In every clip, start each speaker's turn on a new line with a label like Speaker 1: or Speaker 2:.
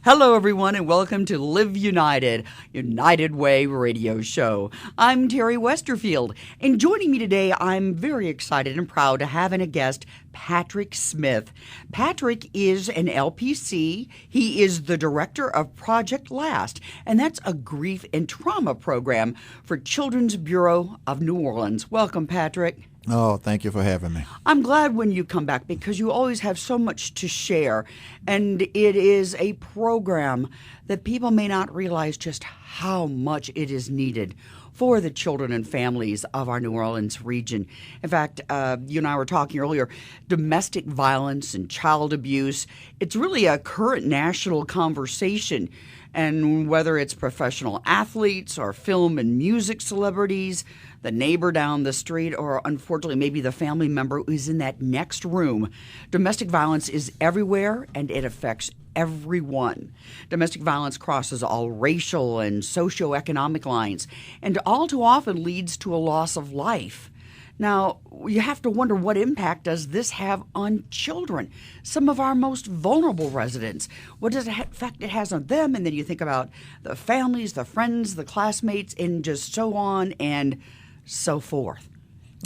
Speaker 1: Hello, everyone, and welcome to Live United, United Way radio show. I'm Terry Westerfield, and joining me today, I'm very excited and proud to have in a guest, Patrick Smith. Patrick is an LPC. He is the director of Project Last, and that's a grief and trauma program for Children's Bureau of New Orleans. Welcome, Patrick.
Speaker 2: Oh, thank you for having me.
Speaker 1: I'm glad when you come back because you always have so much to share, and it is a program that people may not realize just how much it is needed for the children and families of our New Orleans region. In fact, you and I were talking earlier, domestic violence and child abuse, it's really a current national conversation. And whether it's professional athletes or film and music celebrities, the neighbor down the street, or unfortunately maybe the family member who's in that next room, domestic violence is everywhere and it affects everyone. Domestic violence crosses all racial and socioeconomic lines and all too often leads to a loss of life. Now, you have to wonder, what impact does this have on children, some of our most vulnerable residents? What does effect it has on them? And then you think about the families, the friends, the classmates, and just so on and so forth.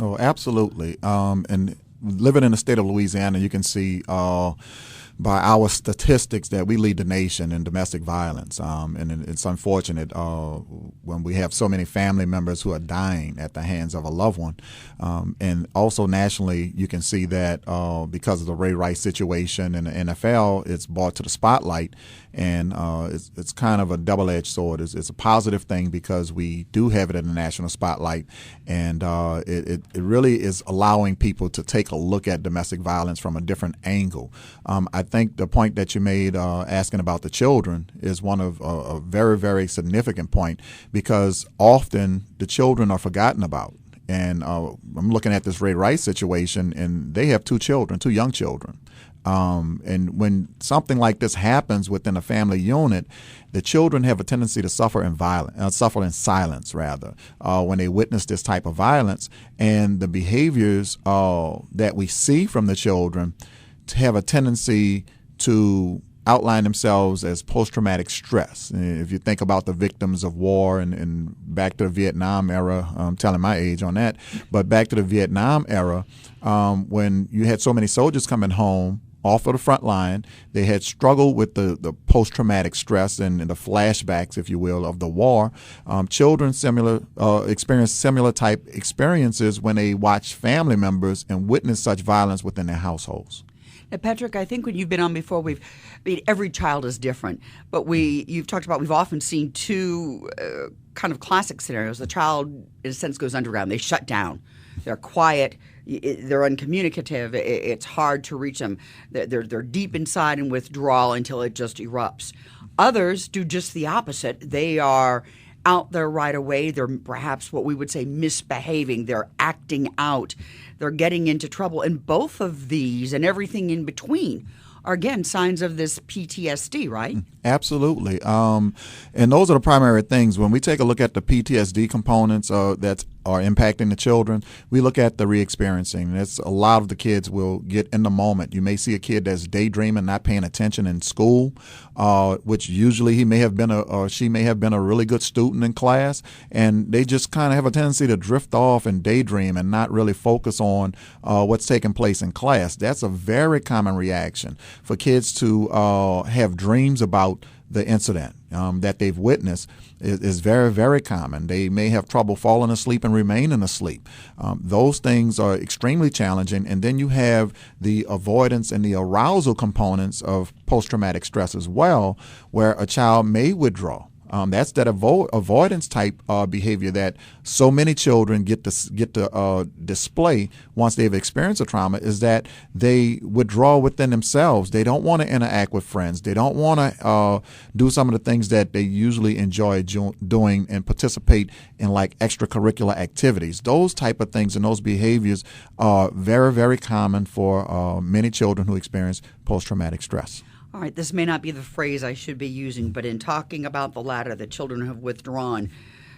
Speaker 2: Oh, absolutely. And living in the state of Louisiana, you can see by our statistics that we lead the nation in domestic violence. And it's unfortunate when we have so many family members who are dying at the hands of a loved one. And also nationally, you can see that because of the Ray Rice situation in the NFL, it's brought to the spotlight. And it's kind of a double-edged sword. It's a positive thing because we do have it in the national spotlight, and it really is allowing people to take a look at domestic violence from a different angle. I think the point that you made asking about the children is one of a very, very significant point because often the children are forgotten about. And I'm looking at this Ray Rice situation, and they have two young children. And when something like this happens within a family unit, the children have a tendency to suffer in silence, when they witness this type of violence. And the behaviors that we see from the children have a tendency to outline themselves as post-traumatic stress. If you think about the victims of war and back to the Vietnam era, I'm telling my age on that, but back to the Vietnam era, when you had so many soldiers coming home off of the front line, they had struggled with the post-traumatic stress and the flashbacks, if you will, of the war. Children experience similar type experiences when they watch family members and witness such violence within their households.
Speaker 1: Now, Patrick, I think when you've been on before, every child is different, but you've talked about, we've often seen two kind of classic scenarios. The child, in a sense, goes underground. They shut down. They're quiet. They're uncommunicative. It's hard to reach them. They're deep inside in withdrawal until it just erupts. Others do just the opposite. They are out there right away. They're perhaps what we would say misbehaving. They're acting out. They're getting into trouble. And both of these and everything in between are, again, signs of this PTSD, right?
Speaker 2: Absolutely. And those are the primary things. When we take a look at the PTSD components that are impacting the children, we look at the re-experiencing. That's a lot of the kids will get in the moment. You may see a kid that's daydreaming, not paying attention in school, which usually she may have been a really good student in class, and they just kind of have a tendency to drift off and daydream and not really focus on what's taking place in class. That's a very common reaction for kids to have dreams about the incident that they've witnessed is very, very common. They may have trouble falling asleep and remaining asleep. Those things are extremely challenging. And then you have the avoidance and the arousal components of post-traumatic stress as well, where a child may withdraw. That's that avoidance type behavior that so many children get to display once they've experienced a trauma, is that they withdraw within themselves. They don't want to interact with friends. They don't want to do some of the things that they usually enjoy doing and participate in, like extracurricular activities. Those type of things and those behaviors are very, very common for many children who experience post-traumatic stress.
Speaker 1: All right, this may not be the phrase I should be using, but in talking about the latter, the children who have withdrawn,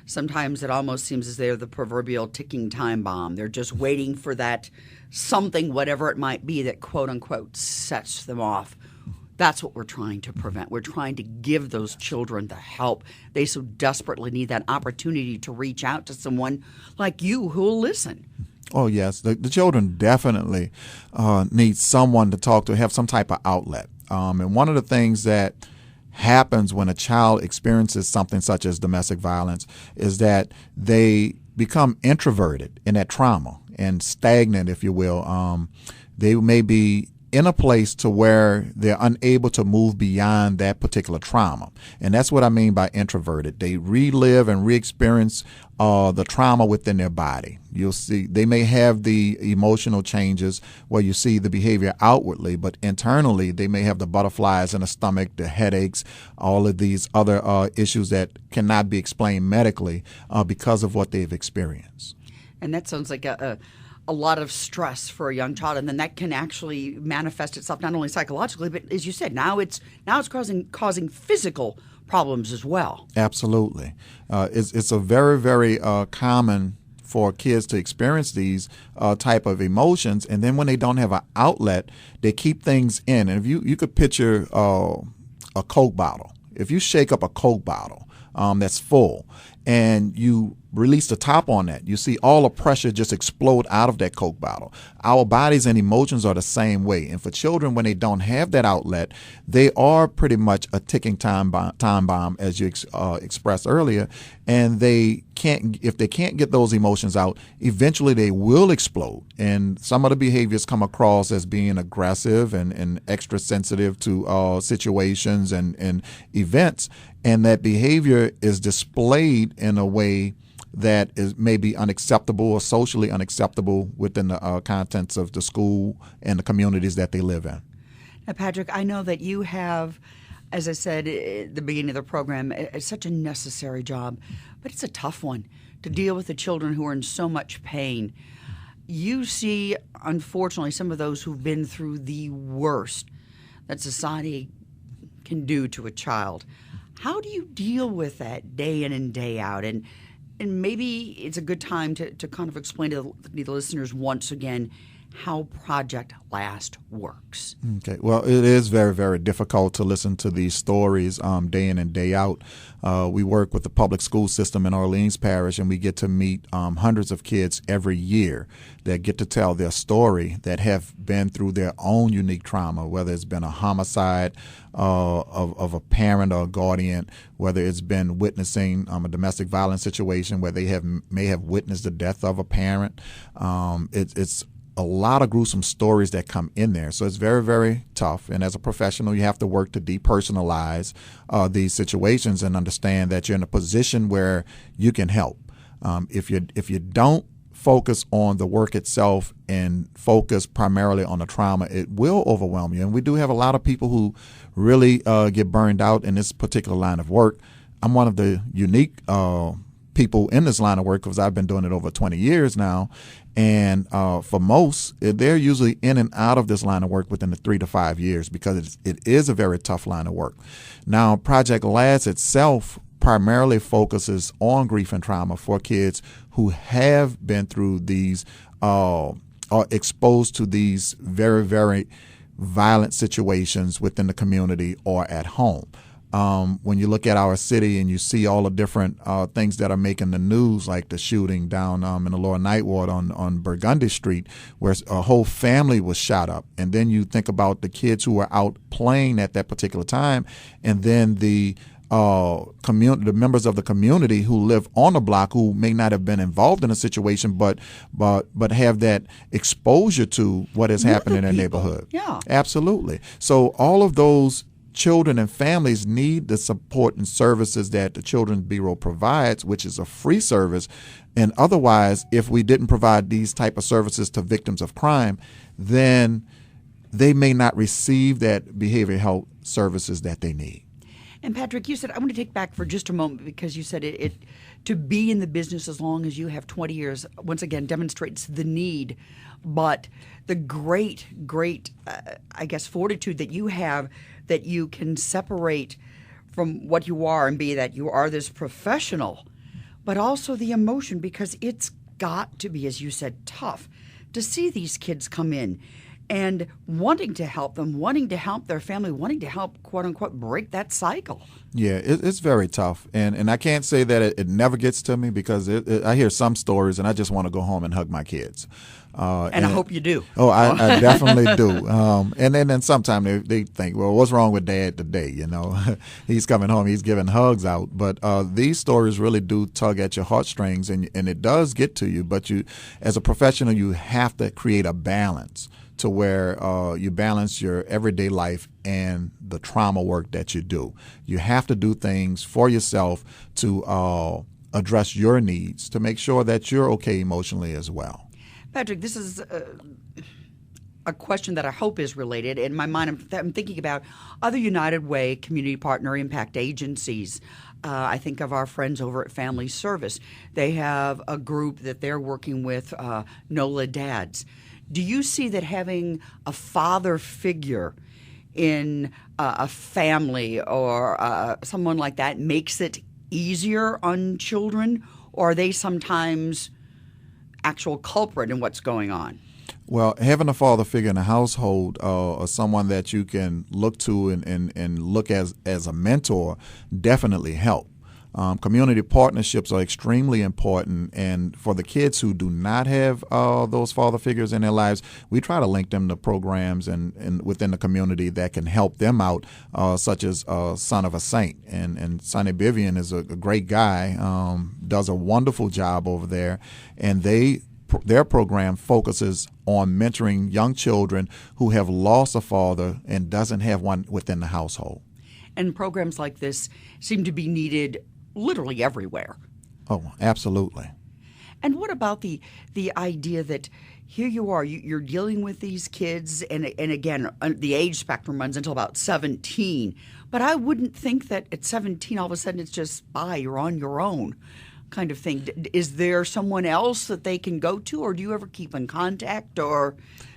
Speaker 1: sometimes it almost seems as they're the proverbial ticking time bomb. They're just waiting for that something, whatever it might be, that quote unquote sets them off. That's what we're trying to prevent. We're trying to give those children the help they so desperately need, that opportunity to reach out to someone like you who will listen.
Speaker 2: Oh, yes. The children definitely need someone to talk to, have some type of outlet. And one of the things that happens when a child experiences something such as domestic violence is that they become introverted in that trauma and stagnant, if you will. They may be in a place to where they're unable to move beyond that particular trauma. And that's what I mean by introverted. They relive and re-experience the trauma within their body. You'll see they may have the emotional changes where you see the behavior outwardly, but internally they may have the butterflies in the stomach, the headaches, all of these other issues that cannot be explained medically because of what they've experienced.
Speaker 1: And that sounds like a lot of stress for a young child, and then that can actually manifest itself not only psychologically, but as you said, now it's causing physical problems as well.
Speaker 2: Absolutely, it's a very, very common for kids to experience these type of emotions, and then when they don't have an outlet, they keep things in. And if you could picture a Coke bottle, if you shake up a Coke bottle that's full, and you release the top on that, you see all the pressure just explode out of that Coke bottle. Our bodies and emotions are the same way. And for children, when they don't have that outlet, they are pretty much a ticking time bomb, as you expressed earlier. And if they can't get those emotions out, eventually they will explode. And some of the behaviors come across as being aggressive and extra sensitive to situations and events. And that behavior is displayed in a way that is maybe unacceptable or socially unacceptable within the contents of the school and the communities that they live in.
Speaker 1: Now, Patrick, I know that you have, as I said at the beginning of the program, it's such a necessary job, but it's a tough one to deal with the children who are in so much pain. You see, unfortunately, some of those who've been through the worst that society can do to a child. How do you deal with that day in and day out? And maybe it's a good time to kind of explain to the listeners once again how Project Last works.
Speaker 2: Okay. Well, it is very, very difficult to listen to these stories day in and day out. We work with the public school system in Orleans Parish, and we get to meet hundreds of kids every year that get to tell their story, that have been through their own unique trauma, whether it's been a homicide of a parent or a guardian, whether it's been witnessing a domestic violence situation where they may have witnessed the death of a parent. It's a lot of gruesome stories that come in there. So it's very, very tough. And as a professional, you have to work to depersonalize these situations and understand that you're in a position where you can help. If you don't focus on the work itself and focus primarily on the trauma, it will overwhelm you. And we do have a lot of people who really get burned out in this particular line of work. I'm one of the unique people in this line of work because I've been doing it over 20 years now. And for most, they're usually in and out of this line of work within the 3 to 5 years because it is a very tough line of work. Now, Project Last itself primarily focuses on grief and trauma for kids who have been through these are exposed to these very, very violent situations within the community or at home. When you look at our city and you see all the different things that are making the news, like the shooting down in the Lower Ninth Ward on Burgundy Street, where a whole family was shot up, and then you think about the kids who were out playing at that particular time, and then the members of the community who live on the block who may not have been involved in a situation, but have that exposure to what is happening in their neighborhood.
Speaker 1: Yeah,
Speaker 2: absolutely. So all of those children and families need the support and services that the Children's Bureau provides, which is a free service. And otherwise, if we didn't provide these type of services to victims of crime, then they may not receive that behavioral health services that they need.
Speaker 1: And Patrick, you said, I want to take back for just a moment because you said it to be in the business as long as you have 20 years, once again, demonstrates the need, but the great, fortitude that you have, that you can separate from what you are and be that you are this professional, but also the emotion, because it's got to be, as you said, tough to see these kids come in and wanting to help them, wanting to help their family, wanting to help, quote unquote, break that cycle.
Speaker 2: Yeah, it's very tough, and I can't say that it never gets to me, because I hear some stories and I just want to go home and hug my kids.
Speaker 1: And I hope you do.
Speaker 2: Oh, I definitely do. And then sometimes they think, well, what's wrong with Dad today? You know, he's coming home, he's giving hugs out. But these stories really do tug at your heartstrings, and it does get to you. But you, as a professional, you have to create a balance to where you balance your everyday life and the trauma work that you do. You have to do things for yourself to address your needs, to make sure that you're okay emotionally as well.
Speaker 1: Patrick, this is a question that I hope is related. In my mind, I'm thinking about other United Way community partner impact agencies. I think of our friends over at Family Service. They have a group that they're working with, NOLA Dads. Do you see that having a father figure in a family or someone like that makes it easier on children, or are they sometimes actual culprit in what's going on?
Speaker 2: Well, having a father figure in the household, or someone that you can look to and look as a mentor, definitely help. Community partnerships are extremely important, and for the kids who do not have those father figures in their lives, we try to link them to programs and within the community that can help them out, such as Son of a Saint. And Sonny Bivian is a great guy, does a wonderful job over there, and their program focuses on mentoring young children who have lost a father and doesn't have one within the household.
Speaker 1: And programs like this seem to be needed literally everywhere.
Speaker 2: Oh, absolutely.
Speaker 1: And what about the idea that here you are, you're dealing with these kids, and again, the age spectrum runs until about 17. But I wouldn't think that at 17, all of a sudden it's just, bye, you're on your own kind of thing. Is there someone else that they can go to, or do you ever keep in contact, or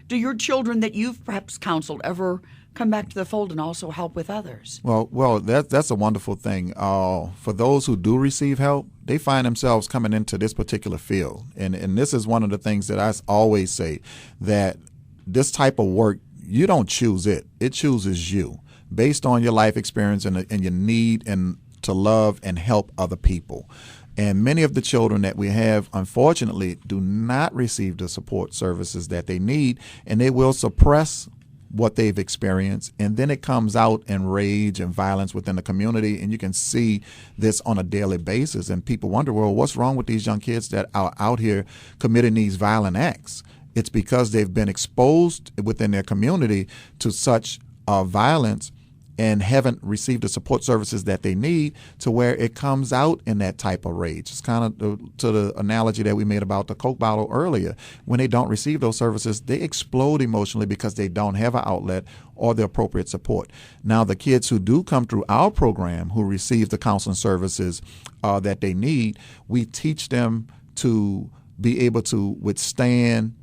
Speaker 1: do your children that you've perhaps counseled ever come back to the fold and also help with others?
Speaker 2: Well, that's a wonderful thing. For those who do receive help, they find themselves coming into this particular field. And this is one of the things that I always say, that this type of work, you don't choose it. It chooses you based on your life experience and your need and to love and help other people. And many of the children that we have, unfortunately, do not receive the support services that they need, and they will suppress what they've experienced, and then it comes out in rage and violence within the community, and you can see this on a daily basis, and people wonder, well, what's wrong with these young kids that are out here committing these violent acts? It's because they've been exposed within their community to such violence and haven't received the support services that they need, to where it comes out in that type of rage. It's kind of to the analogy that we made about the Coke bottle earlier. When they don't receive those services, they explode emotionally because they don't have an outlet or the appropriate support. Now, the kids who do come through our program, who receive the counseling services that they need, we teach them to be able to withstand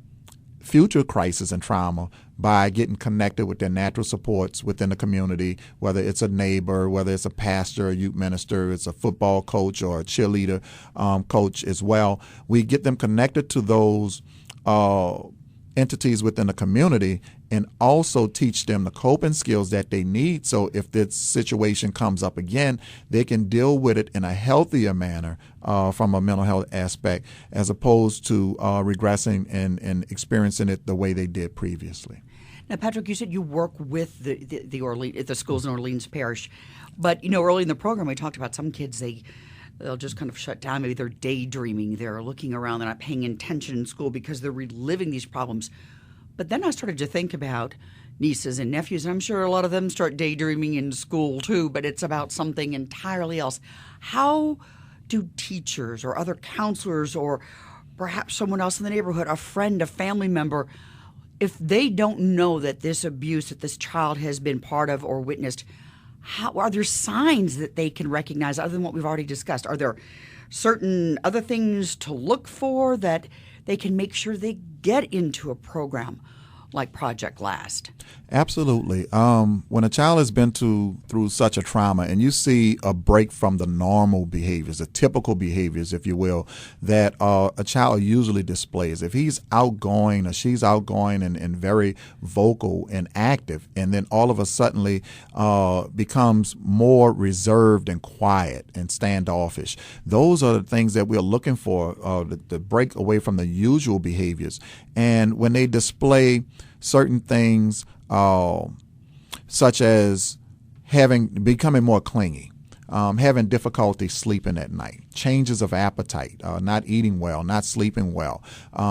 Speaker 2: future crisis and trauma by getting connected with their natural supports within the community, whether it's a neighbor, whether it's a pastor, a youth minister, it's a football coach or a cheerleader coach as well. We get them connected to those entities within the community, and also teach them the coping skills that they need, so if this situation comes up again, they can deal with it in a healthier manner from a mental health aspect, as opposed to regressing and experiencing it the way they did previously.
Speaker 1: Now, Patrick, you said you work with the schools in Orleans Parish, but early in the program we talked about some kids they'll just kind of shut down. Maybe they're daydreaming, they're looking around, they're not paying attention in school because they're reliving these problems. But then I started to think about nieces and nephews, and I'm sure a lot of them start daydreaming in school too, but it's about something entirely else. How do teachers or other counselors or perhaps someone else in the neighborhood, a friend, a family member, if they don't know that this abuse that this child has been part of or witnessed, how are there signs that they can recognize other than what we've already discussed? Are there certain other things to look for that they can make sure they get into a program? like Project Last?
Speaker 2: Absolutely. When a child has been through such a trauma, and you see a break from the normal behaviors, the typical behaviors, if you will, that a child usually displays. If he's outgoing or she's outgoing and very vocal and active, and then all of a sudden becomes more reserved and quiet and standoffish, those are the things that we're looking for, to break away from the usual behaviors. And when they display certain things, such as becoming more clingy, having difficulty sleeping at night, changes of appetite, not eating well, not sleeping well,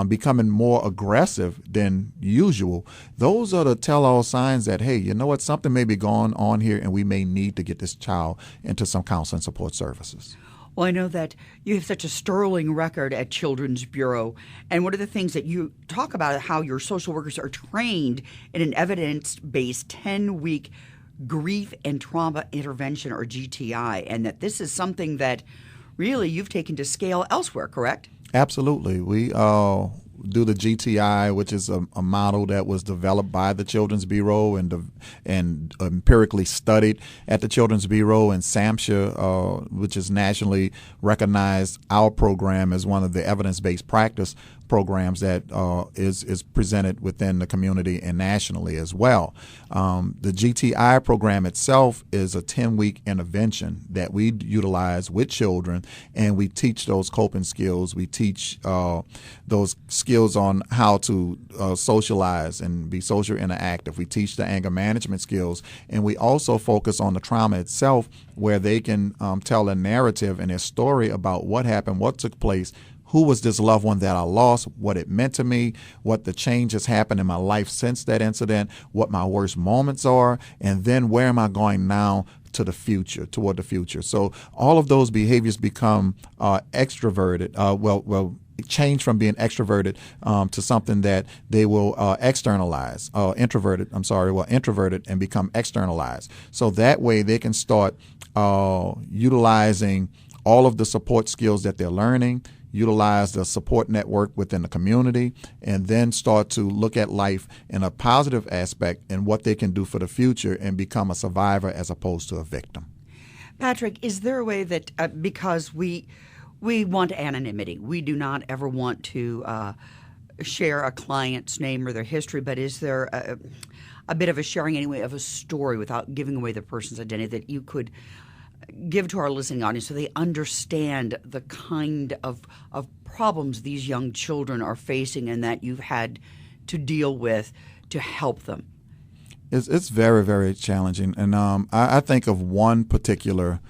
Speaker 2: becoming more aggressive than usual. Those are the tell-all signs that, hey, you know what, something may be going on here, and we may need to get this child into some counseling support services.
Speaker 1: Well, I know that you have such a sterling record at Children's Bureau, and one of the things that you talk about is how your social workers are trained in an evidence-based 10-week grief and trauma intervention, or GTI, and that this is something that really you've taken to scale elsewhere, correct?
Speaker 2: Absolutely. We do the GTI, which is a model that was developed by the Children's Bureau and empirically studied at the Children's Bureau, and SAMHSA, which is nationally recognized, our program as one of the evidence-based practice programs that is presented within the community and nationally as well. The GTI program itself is a 10-week intervention that we utilize with children, and we teach those coping skills. We teach those skills on how to socialize and be social interactive. We teach the anger management skills, and we also focus on the trauma itself, where they can tell a narrative and a story about what happened, what took place, who was this loved one that I lost, what it meant to me, what the changes happened in my life since that incident, what my worst moments are, and then where am I going now to the future, toward the future. So all of those behaviors become extroverted, change from being extroverted to something that they will externalize, introverted and become externalized. So that way they can start utilizing all of the support skills that they're learning, utilize the support network within the community, and then start to look at life in a positive aspect and what they can do for the future and become a survivor as opposed to a victim.
Speaker 1: Patrick, is there a way that, because we want anonymity, we do not ever want to share a client's name or their history, but is there a bit of a sharing anyway of a story without giving away the person's identity that you could give to our listening audience so they understand the kind of problems these young children are facing and that you've had to deal with to help them?
Speaker 2: It's very, very challenging. And I think of one particular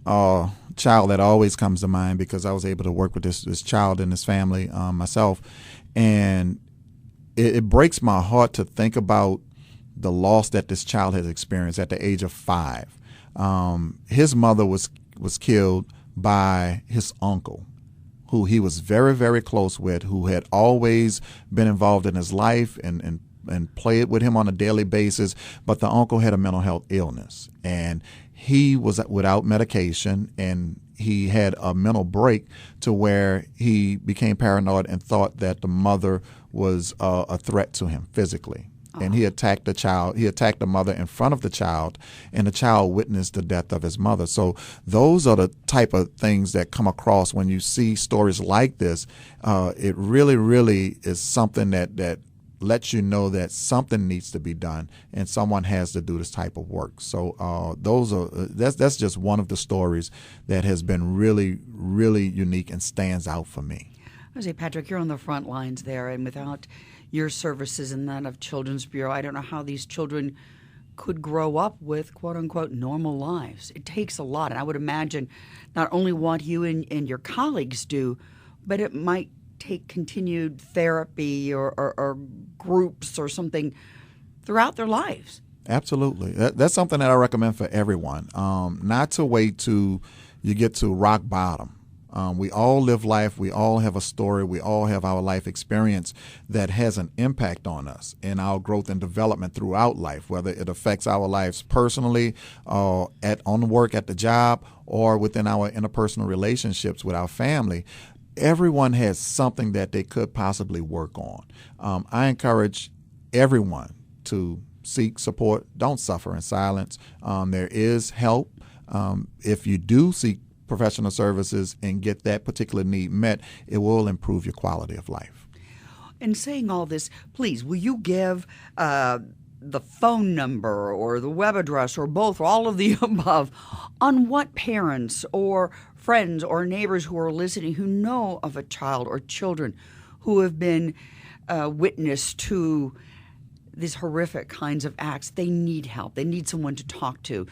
Speaker 2: child that always comes to mind, because I was able to work with this child and his family myself. And it breaks my heart to think about the loss that this child has experienced at the age of 5. His mother was killed by his uncle, who he was very, very close with, who had always been involved in his life and played with him on a daily basis. But the uncle had a mental health illness, and he was without medication, and he had a mental break to where he became paranoid and thought that the mother was a threat to him physically. And he attacked the child. He attacked the mother in front of the child, and the child witnessed the death of his mother. So those are the type of things that come across when you see stories like this. It really, really is something that lets you know that something needs to be done, and someone has to do this type of work. So that's just one of the stories that has been really, really unique and stands out for me.
Speaker 1: I say, Patrick, you're on the front lines there, and without your services and that of Children's Bureau, I don't know how these children could grow up with quote-unquote normal lives. It takes a lot, and I would imagine not only what you and your colleagues do, but it might take continued therapy or groups or something throughout their lives.
Speaker 2: Absolutely. That's something that I recommend for everyone, not to wait till you get to rock bottom. We all live life. We all have a story. We all have our life experience that has an impact on us in our growth and development throughout life, whether it affects our lives personally, on work, at the job, or within our interpersonal relationships with our family. Everyone has something that they could possibly work on. I encourage everyone to seek support. Don't suffer in silence. There is help. If you do seek professional services and get that particular need met, it will improve your quality of life.
Speaker 1: In saying all this, please, will you give the phone number or the web address or both, or all of the above, on what parents or friends or neighbors who are listening who know of a child or children who have been witness to these horrific kinds of acts? They need help. They need someone to talk to.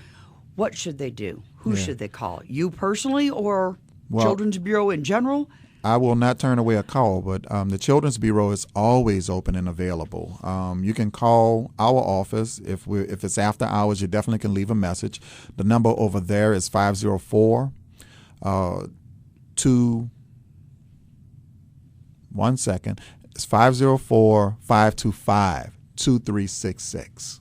Speaker 1: What should they do? Who should they call? You personally or Children's Bureau in general?
Speaker 2: I will not turn away a call, but the Children's Bureau is always open and available. You can call our office. If it's after hours, you definitely can leave a message. The number over there is 504 one second. It's 504-525-2366.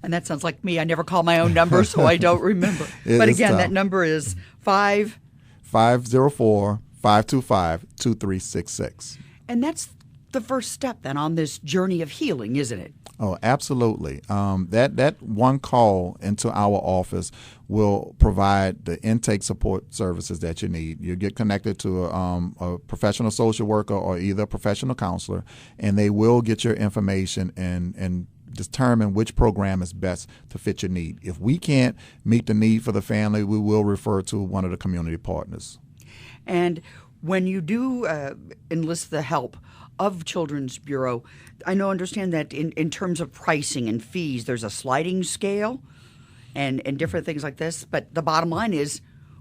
Speaker 1: And that sounds like me. I never call my own number, so I don't remember. But again, that number is
Speaker 2: 504-525-2366.
Speaker 1: And that's the first step then on this journey of healing, isn't it?
Speaker 2: Oh, absolutely. That one call into our office will provide the intake support services that you need. You get connected to a professional social worker or either a professional counselor, and they will get your information and determine which program is best to fit your need. If we can't meet the need for the family, we will refer to one of the community partners.
Speaker 1: And when you do enlist the help of Children's Bureau, I understand that in terms of pricing and fees, there's a sliding scale and different things like this. But the bottom line is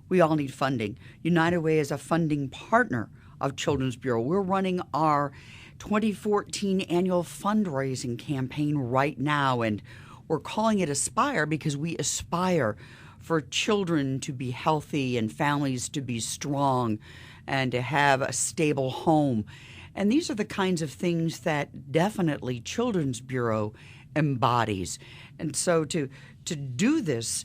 Speaker 1: we all need funding. United Way is a funding partner of Children's Bureau. We're running our 2014 annual fundraising campaign right now, and we're calling it Aspire because we aspire for children to be healthy and families to be strong and to have a stable home. And these are the kinds of things that definitely Children's Bureau embodies. And so to do this,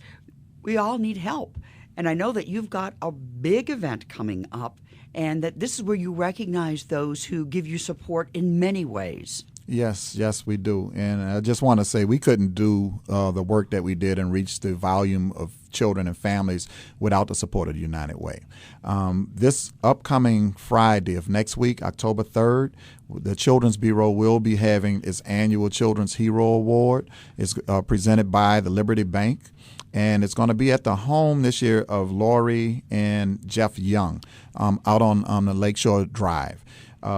Speaker 1: we all need help. And I know that you've got a big event coming up, and that this is where you recognize those who give you support in many ways.
Speaker 2: Yes, we do. And I just want to say we couldn't do the work that we did and reach the volume of children and families without the support of the United Way. This upcoming Friday of next week, October 3rd, the Children's Bureau will be having its annual Children's Hero Award. It's presented by the Liberty Bank. And it's going to be at the home this year of Lori and Jeff Young out on the Lakeshore Drive.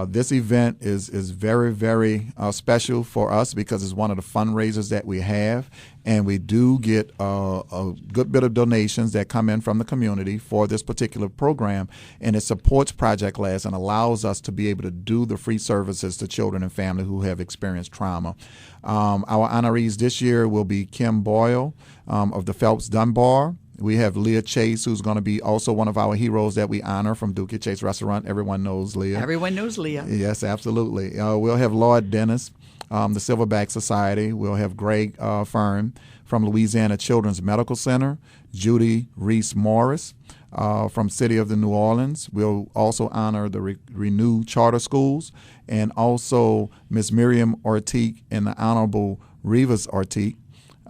Speaker 2: This event is very, very special for us because it's one of the fundraisers that we have, and we do get a good bit of donations that come in from the community for this particular program, and it supports Project Last and allows us to be able to do the free services to children and family who have experienced trauma. Our honorees this year will be Kim Boyle of the Phelps Dunbar. We have Leah Chase, who's going to be also one of our heroes that we honor from Dookie Chase Restaurant. Everyone knows Leah.
Speaker 1: Everyone knows Leah.
Speaker 2: Yes, absolutely. We'll have Lloyd Dennis, the Silverback Society. We'll have Greg Fern from Louisiana Children's Medical Center, Judy Reese Morris from City of the New Orleans. We'll also honor the Renew Charter Schools, and also Miss Miriam Ortiq and the Honorable Rivas Ortiq.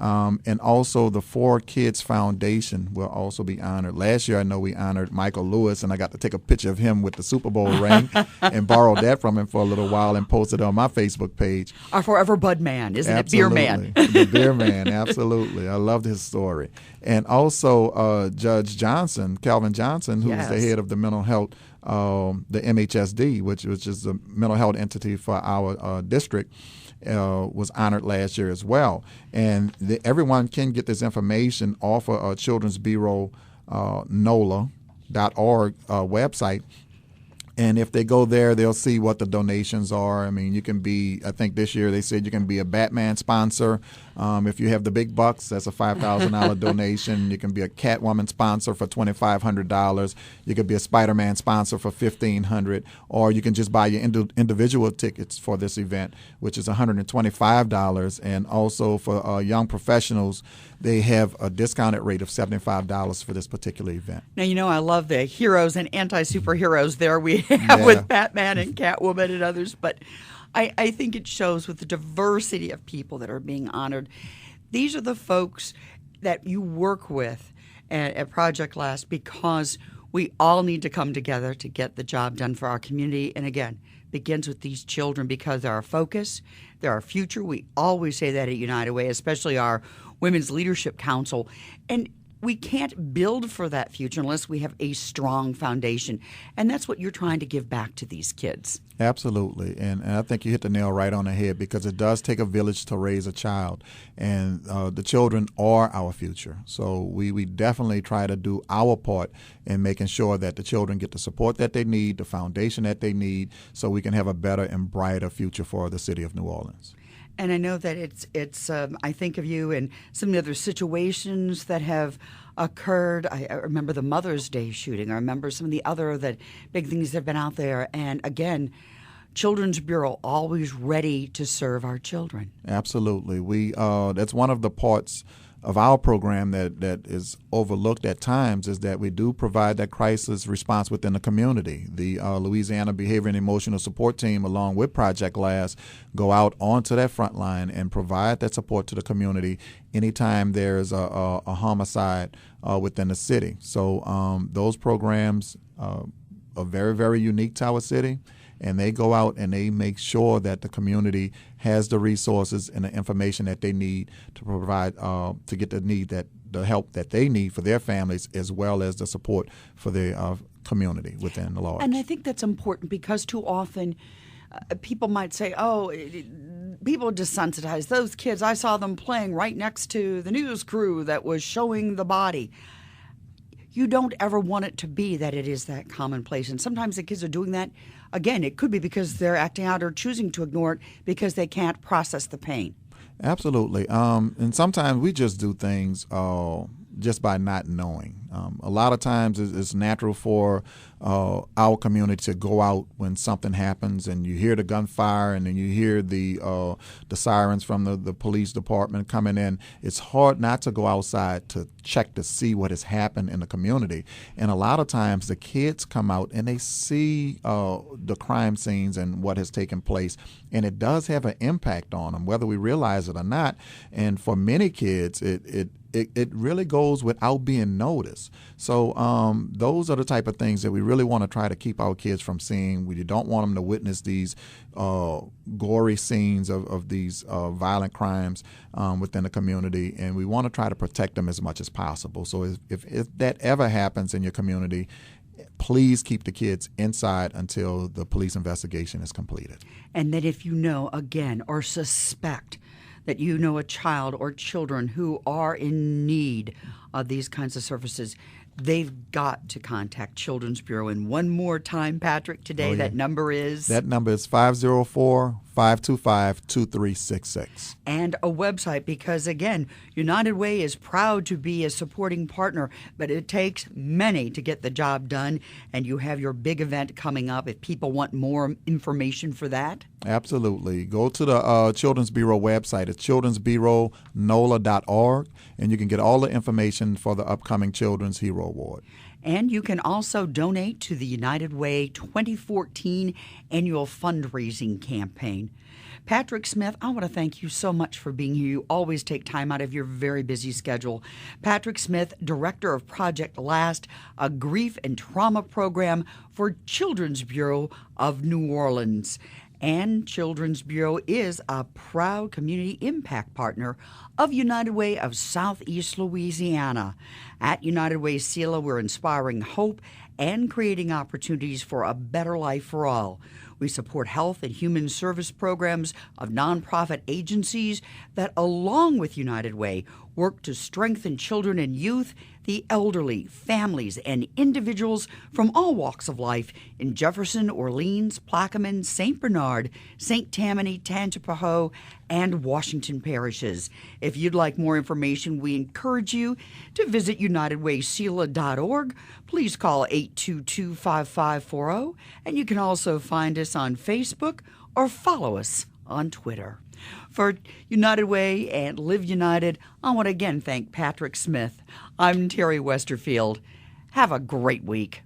Speaker 2: And also the 4Kids Foundation will also be honored. Last year, I know we honored Michael Lewis, and I got to take a picture of him with the Super Bowl ring and borrowed that from him for a little while and posted it on my Facebook page.
Speaker 1: Our forever Bud Man, isn't
Speaker 2: Absolutely.
Speaker 1: it? Beer Man.
Speaker 2: The Beer Man, absolutely. I loved his story. And also Judge Johnson, Calvin Johnson, who is the head of the mental health, the MHSD, which is the mental health entity for our district. Was honored last year as well. And everyone can get this information off of Children's Bureau NOLA.org website. And if they go there, they'll see what the donations are. I mean, you can be, I think this year they said you can be a Batman sponsor. If you have the big bucks, that's a $5,000 donation. You can be a Catwoman sponsor for $2,500. You could be a Spider-Man sponsor for $1,500. Or you can just buy your individual tickets for this event, which is $125. And also for young professionals, they have a discounted rate of $75 for this particular event.
Speaker 1: Now, I love the heroes and anti-superheroes there we have with Batman and Catwoman and others, but I think it shows with the diversity of people that are being honored. These are the folks that you work with at Project Last, because we all need to come together to get the job done for our community. And again, begins with these children, because they're our focus, they're our future. We always say that at United Way, especially our Women's Leadership Council. And we can't build for that future unless we have a strong foundation. And that's what you're trying to give back to these kids.
Speaker 2: Absolutely. And I think you hit the nail right on the head, because it does take a village to raise a child. And the children are our future. So we definitely try to do our part in making sure that the children get the support that they need, the foundation that they need, so we can have a better and brighter future for the city of New Orleans.
Speaker 1: And I know that it's. I think of you and some of the other situations that have occurred. I remember the Mother's Day shooting. I remember some of the other big things that have been out there. And again, Children's Bureau always ready to serve our children.
Speaker 2: Absolutely. That's one of the parts of our program that is overlooked at times, is that we do provide that crisis response within the community. The Louisiana Behavior and Emotional Support Team, along with Project Last, go out onto that front line and provide that support to the community anytime there's a homicide within the city. So those programs are very, very unique to our city. And they go out and they make sure that the community has the resources and the information that they need to provide to get the help that they need for their families, as well as the support for the community within the large.
Speaker 1: And I think that's important, because too often people might say, people desensitize those kids. I saw them playing right next to the news crew that was showing the body. You don't ever want it to be that it is that commonplace. And sometimes the kids are doing that. Again, it could be because they're acting out or choosing to ignore it because they can't process the pain.
Speaker 2: Absolutely. And sometimes we just do things just by not knowing. A lot of times it's natural for our community to go out when something happens and you hear the gunfire and then you hear the sirens from the police department coming in. It's hard not to go outside to check to see what has happened in the community. And a lot of times the kids come out and they see the crime scenes and what has taken place, and it does have an impact on them, whether we realize it or not. And for many kids, it really goes without being noticed. So those are the type of things that we really want to try to keep our kids from seeing. We don't want them to witness these gory scenes of these violent crimes within the community, and we want to try to protect them as much as possible. So if that ever happens in your community, please keep the kids inside until the police investigation is completed.
Speaker 1: And that if you know, again, or suspect that you know a child or children who are in need of these kinds of services, they've got to contact Children's Bureau. And one more time, Patrick, today, that number is?
Speaker 2: That number is 504-525-2366.
Speaker 1: And a website, because, again, United Way is proud to be a supporting partner, but it takes many to get the job done. And you have your big event coming up. If people want more information for that?
Speaker 2: Absolutely. Go to the Children's Bureau website. It's childrensbureaunola.org, and you can get all the information for the upcoming Children's Hero Award.
Speaker 1: And you can also donate to the United Way 2014 annual fundraising campaign. Patrick Smith, I want to thank you so much for being here. You always take time out of your very busy schedule. Patrick Smith, Director of Project Last, a grief and trauma program for Children's Bureau of New Orleans. And Children's Bureau is a proud community impact partner of United Way of Southeast Louisiana. At United Way Sela, we're inspiring hope and creating opportunities for a better life for all. We support health and human service programs of nonprofit agencies that, along with United Way, work to strengthen children and youth, the elderly, families, and individuals from all walks of life in Jefferson, Orleans, Plaquemine, St. Bernard, St. Tammany, Tangipahoa, and Washington parishes. If you'd like more information, we encourage you to visit UnitedWaySela.org. Please call 822-5540, and you can also find us on Facebook or follow us on Twitter. For United Way and Live United, I want to again thank Patrick Smith. I'm Terry Westerfield. Have a great week.